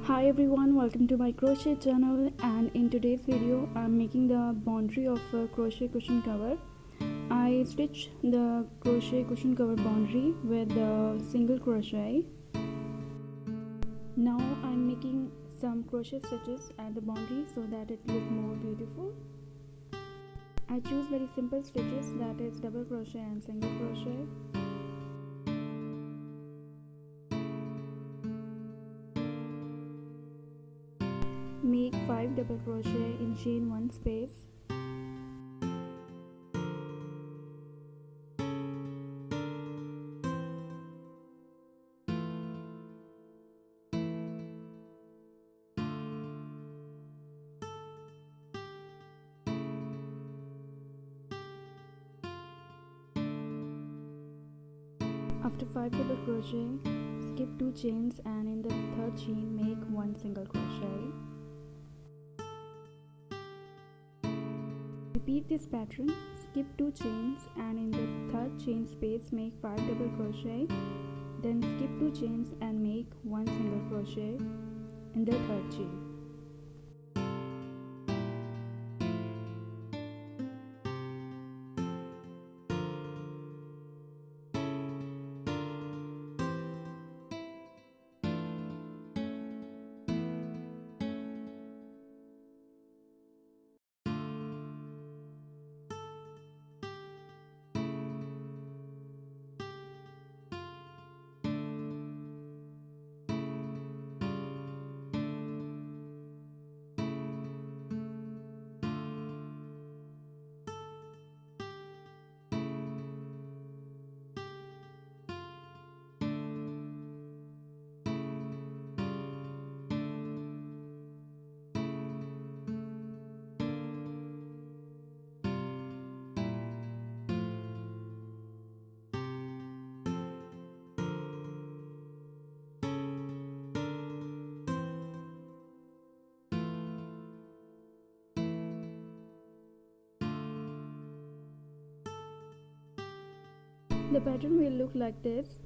Hi everyone, welcome to my crochet channel, and in today's video I'm making the boundary of a crochet cushion cover. I stitch the crochet cushion cover boundary with a single crochet. Now I'm making some crochet stitches at the boundary so that it looks more beautiful. I choose very simple stitches, that is double crochet and single crochet. Make 5 double crochet in chain 1 space. After 5 double crochet, skip 2 chains and in the third chain make 1 single crochet. Repeat this pattern, skip 2 chains and in the third chain space make 5 double crochet, then skip 2 chains and make 1 single crochet in the third chain. The pattern will look like this.